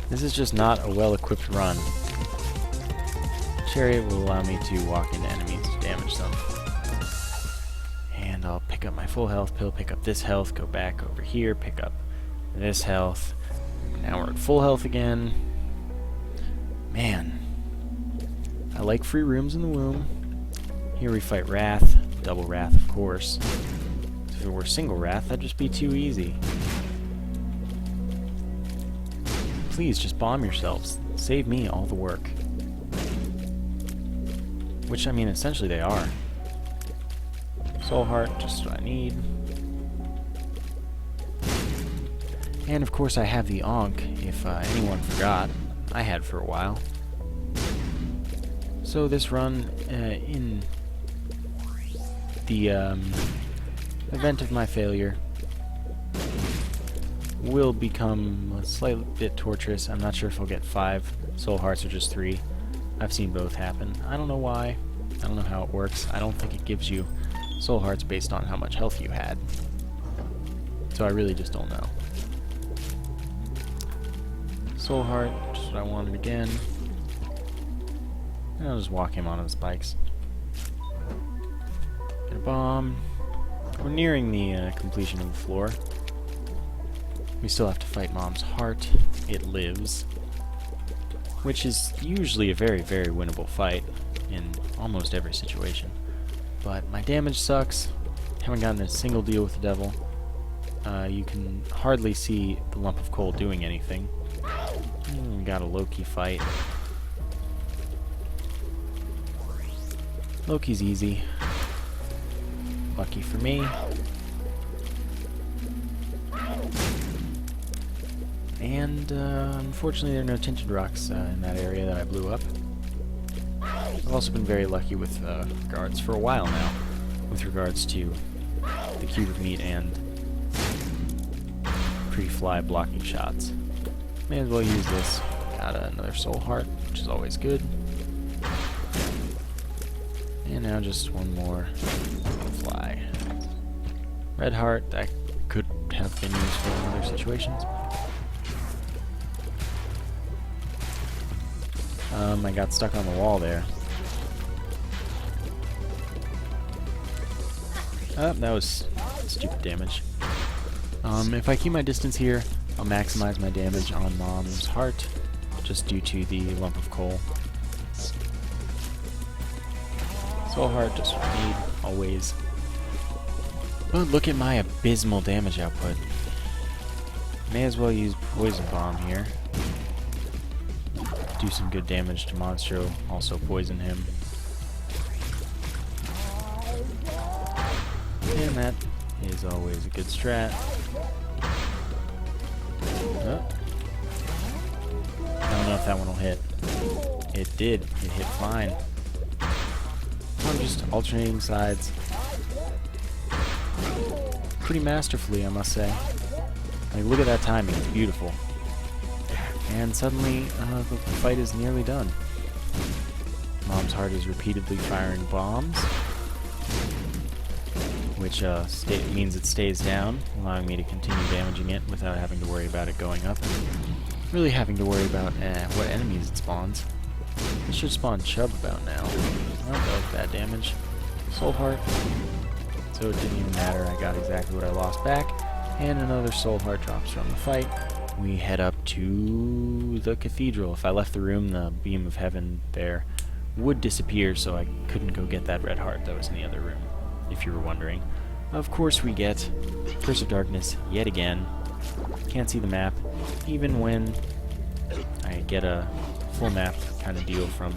This is just not a well-equipped run. Chariot will allow me to walk into enemies to damage them. And I'll pick up my full health pill, pick up this health, go back over here, pick up this health. Now we're at full health again. Man. I like free rooms in the womb. Here we fight Wrath. Double Wrath, of course. If it were single Wrath, that'd just be too easy. Please, just bomb yourselves. Save me all the work. Which, I mean, essentially they are. Soul Heart, just what I need. And, of course, I have the Ankh, if anyone forgot. I had for a while. So this run, in the event of my failure, will become a slightly bit torturous. I'm not sure if I'll get 5 soul hearts or just 3. I've seen both happen. I don't know why. I don't know how it works. I don't think it gives you soul hearts based on how much health you had. So I really just don't know. Soul heart, just what I wanted again. And I'll just walk him onto the spikes. Get a bomb. We're nearing the completion of the floor. We still have to fight Mom's heart. It lives. Which is usually a very, very winnable fight in almost every situation. But my damage sucks. Haven't gotten a single deal with the devil. You can hardly see the lump of coal doing anything. Got a Loki fight. Loki's easy. Lucky for me. And unfortunately there are no tinted rocks in that area that I blew up. I've also been very lucky with guards for a while now, with regards to the cube of meat and pre-fly blocking shots. May as well use this. Got another soul heart, which is always good. And now just one more fly. Red heart, that could have been useful in other situations. I got stuck on the wall there. Oh, that was stupid damage. If I keep my distance here, I'll maximize my damage on Mom's heart, just due to the lump of coal. Soul heart, just need, always. But look at my abysmal damage output. May as well use Poison Bomb here. Do some good damage to Monstro, also poison him. And that is always a good strat. Oh. I don't know if that one will hit. It did. It hit fine. I'm just alternating sides. Pretty masterfully, I must say. Like, look at that timing. It's beautiful. And suddenly, the fight is nearly done. Mom's heart is repeatedly firing bombs, which means it stays down, allowing me to continue damaging it without having to worry about it going up. Really having to worry about what enemies it spawns. It should spawn Chubb about now. Oh, that was bad damage. Soul heart. So it didn't even matter. I got exactly what I lost back. And another soul heart drops from the fight. We head up to the cathedral. If I left the room, the beam of heaven there would disappear, so I couldn't go get that red heart that was in the other room, if you were wondering. Of course we get Curse of Darkness yet again. Can't see the map, even when I get a full map kind of deal from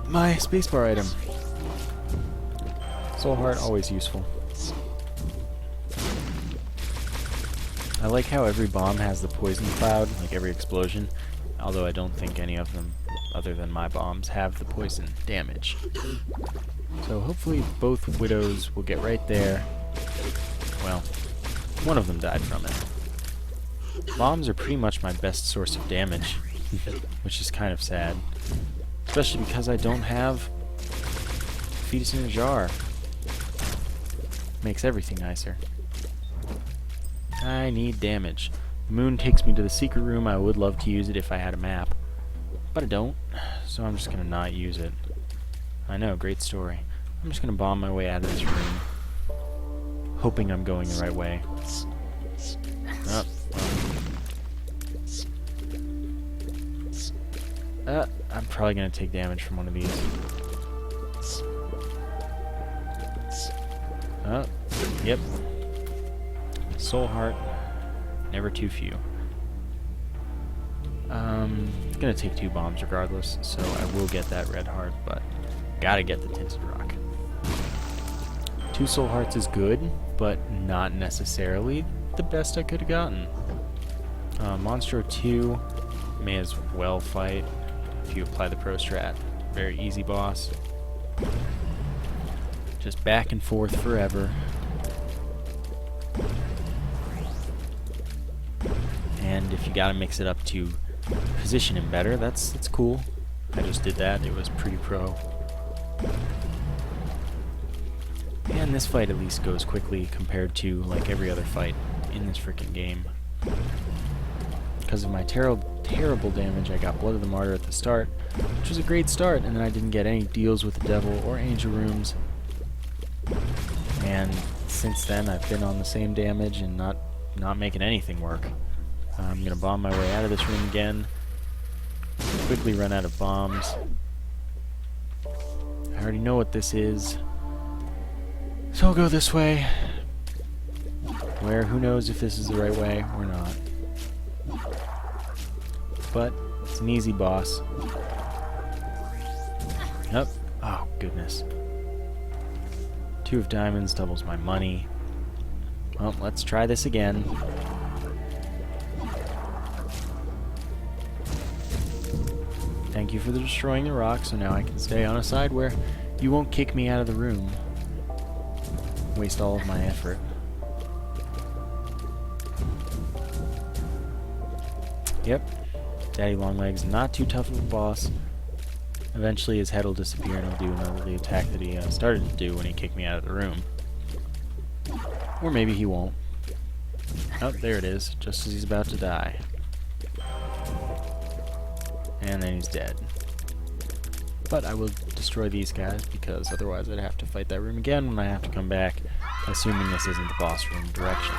my spacebar item. Soul heart, always useful. I like how every bomb has the poison cloud, like every explosion, although I don't think any of them, other than my bombs, have the poison damage. So hopefully both widows will get right there. Well, one of them died from it. Bombs are pretty much my best source of damage, which is kind of sad. Especially because I don't have Fetus in a Jar. Makes everything nicer. I need damage. The moon takes me to the secret room. I would love to use it if I had a map, but I don't, so I'm just gonna not use it. I know, great story. I'm just gonna bomb my way out of this room, hoping I'm going the right way. I'm probably gonna take damage from one of these. Yep. Soul heart, never too few. Gonna take 2 bombs regardless, so I will get that red heart, but gotta get the tinted rock. 2 soul hearts is good, but not necessarily the best I could have gotten. Monstro 2 may as well fight if you apply the pro strat. Very easy boss. Just back and forth forever. And if you gotta mix it up to position him better, that's cool. I just did that, it was pretty pro. And this fight at least goes quickly compared to like every other fight in this freaking game. Because of my terrible damage, I got Blood of the Martyr at the start, which was a great start, and then I didn't get any deals with the devil or angel rooms. And since then I've been on the same damage and not making anything work. I'm gonna bomb my way out of this room again. Quickly run out of bombs. I already know what this is. So I'll go this way. Where, who knows if this is the right way or not. But it's an easy boss. Yep. Oh, goodness. 2 of diamonds doubles my money. Well, let's try this again. Thank you for destroying the rock, so now I can stay on a side where you won't kick me out of the room. Waste all of my effort. Yep. Daddy Longlegs, not too tough of a boss. Eventually his head will disappear and he'll do another attack that he started to do when he kicked me out of the room. Or maybe he won't. Oh, there it is, just as he's about to die. And then he's dead. But I will destroy these guys, because otherwise I'd have to fight that room again when I have to come back, assuming this isn't the boss room direction.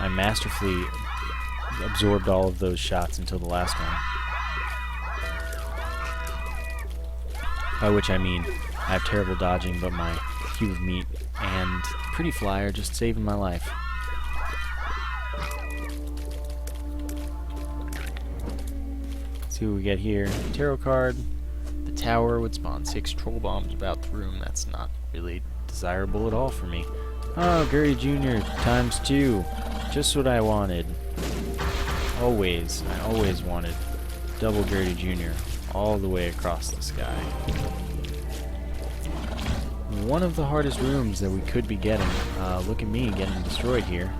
I masterfully absorbed all of those shots until the last one. By which I mean, I have terrible dodging, but my cube of meat and pretty fly are just saving my life. See what we get here. Tarot card. The tower would spawn 6 troll bombs about the room. That's not really desirable at all for me. Oh, Gary Jr. times 2. Just what I wanted. I always wanted double Gary Jr. all the way across the sky. One of the hardest rooms that we could be getting. Look at me getting destroyed here.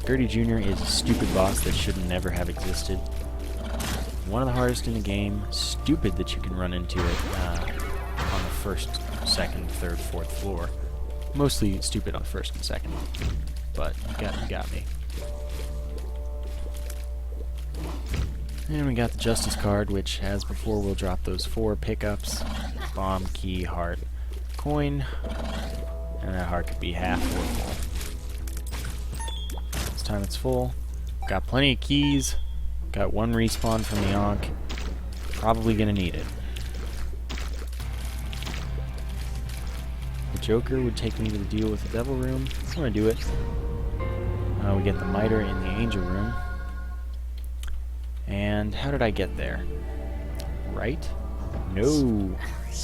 Gertie Jr. is a stupid boss that should never have existed. One of the hardest in the game. Stupid that you can run into it on the first, second, third, fourth floor. Mostly stupid on first and second. But you got me. And we got the Justice card, which, as before, will drop those 4 pickups. Bomb, key, heart, coin. And that heart could be half or full. This time it's full. Got plenty of keys. Got 1 respawn from the Ankh. Probably gonna need it. The Joker would take me to the deal with the Devil Room. I'm gonna do it. We get the MARTYR in the Angel Room. And how did I get there? Right? No!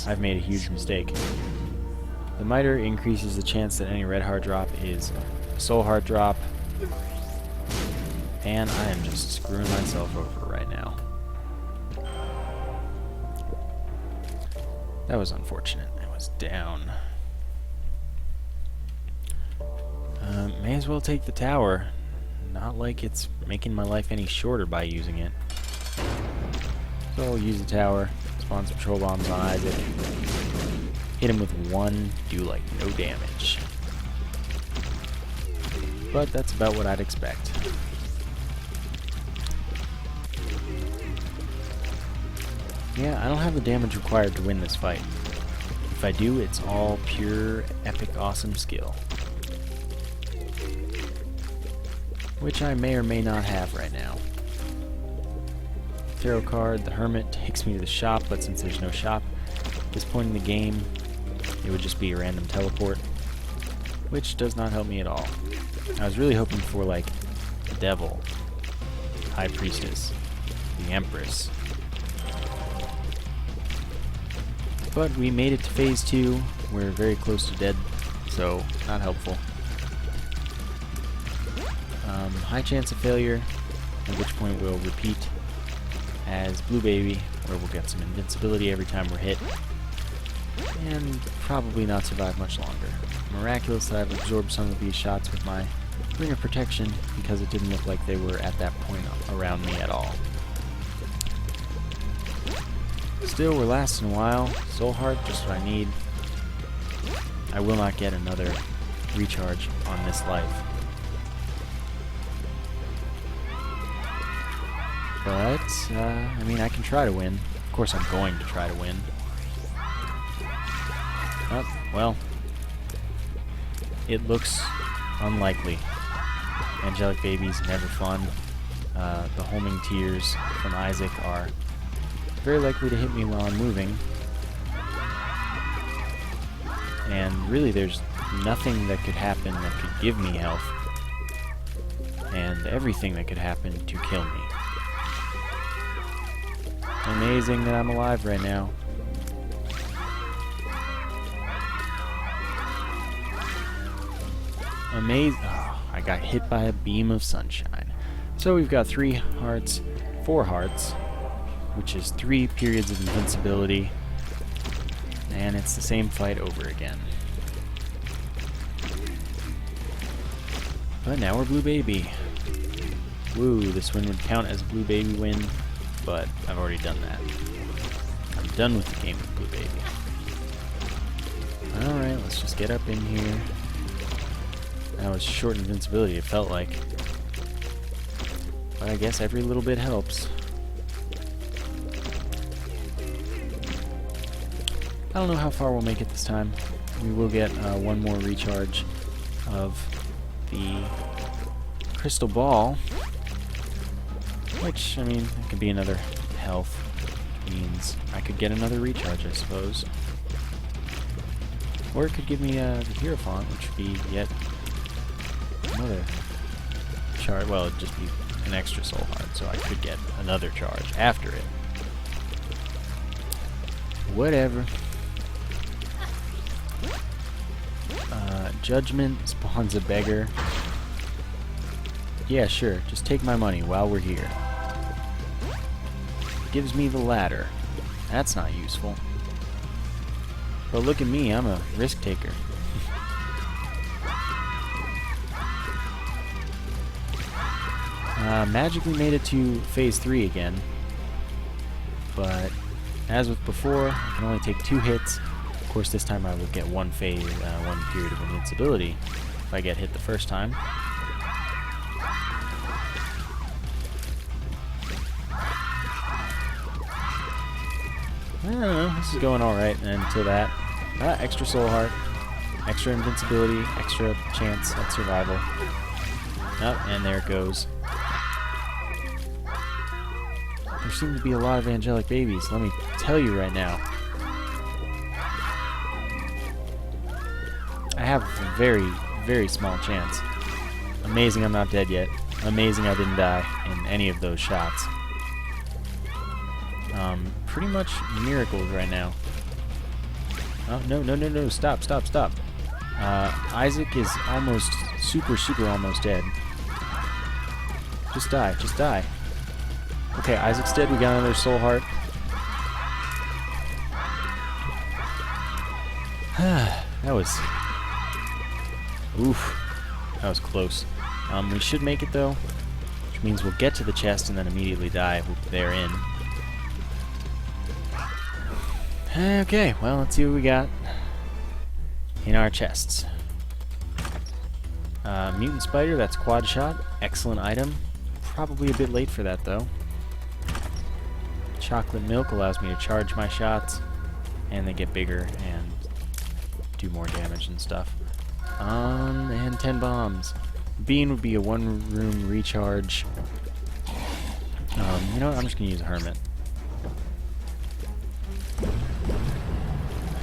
I've made a huge mistake. The MARTYR increases the chance that any red heart drop is a soul heart drop. And I am just screwing myself over right now. That was unfortunate. It was down. May as well take the tower. Not like it's making my life any shorter by using it. So I'll use the tower, spawn some troll bombs on Isaac, hit him with 1, do like no damage. But that's about what I'd expect. Yeah, I don't have the damage required to win this fight. If I do, it's all pure, epic, awesome skill. Which I may or may not have right now. Tarot card, the Hermit, takes me to the shop, but since there's no shop at this point in the game, it would just be a random teleport, which does not help me at all. I was really hoping for, like, the Devil, High Priestess, the Empress. But we made it to Phase 2. We're very close to dead, so not helpful. High chance of failure, at which point we'll repeat as Blue Baby, where we'll get some invincibility every time we're hit, and probably not survive much longer. Miraculous that I've absorbed some of these shots with my Ring of Protection, because it didn't look like they were at that point around me at all. Still, we're lasting a while. Soul Heart, just what I need. I will not get another recharge on this life. But, I mean, I can try to win. Of course I'm going to try to win. Oh, well. It looks unlikely. Angelic Baby's never fun. The homing tears from Isaac are very likely to hit me while I'm moving. And really there's nothing that could happen that could give me health. And everything that could happen to kill me. Amazing that I'm alive right now. Amazing. Oh, I got hit by a beam of sunshine. So we've got 3 hearts, 4 hearts, which is 3 periods of invincibility. And it's the same fight over again. But now we're Blue Baby. Woo, this win would count as a Blue Baby win, but I've already done that. I'm done with the game with Blue Baby. Alright, let's just get up in here. That was short invincibility, it felt like. But I guess every little bit helps. I don't know how far we'll make it this time. We will get one more recharge of the crystal ball. Which, I mean, it could be another health. Means I could get another recharge, I suppose. Or it could give me the Hierophant, which would be yet another charge. Well, it'd just be an extra soul heart, so I could get another charge after it. Whatever. Judgment spawns a beggar. Yeah, sure. Just take my money while we're here. Gives me the ladder. That's not useful. But look at me, I'm a risk taker. Magically made it to phase 3 again. But as with before, I can only take 2 hits. Of course, this time I will get one period of invincibility if I get hit the first time. I don't know, this is going alright until that. Extra soul heart, extra invincibility, extra chance at survival. Oh, and there it goes. There seem to be a lot of angelic babies, let me tell you right now. I have a very, very small chance. Amazing I'm not dead yet. Amazing I didn't die in any of those shots. Pretty much miracles right now. Oh, no, stop. Isaac is almost, super almost dead. Just die. Okay, Isaac's dead, we got another soul heart. That was... Oof. That was close. We should make it though, which means we'll get to the chest and then immediately die therein. Okay, well, let's see what we got in our chests. Mutant Spider, that's quad shot. Excellent item. Probably a bit late for that, though. Chocolate milk allows me to charge my shots, and they get bigger and do more damage and stuff. And 10 bombs. Bean would be a 1-room recharge. You know what? I'm just going to use a Hermit.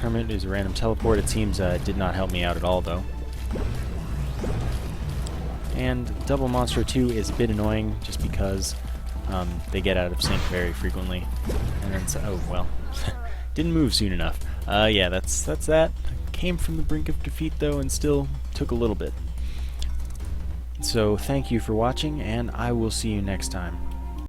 Hermit is a random teleport. It seems did not help me out at all, though. And Double Monster 2 is a bit annoying, just because they get out of sync very frequently. And then, oh, well. Didn't move soon enough. Yeah, that's that. Came from the brink of defeat, though, and still took a little bit. So, thank you for watching, and I will see you next time.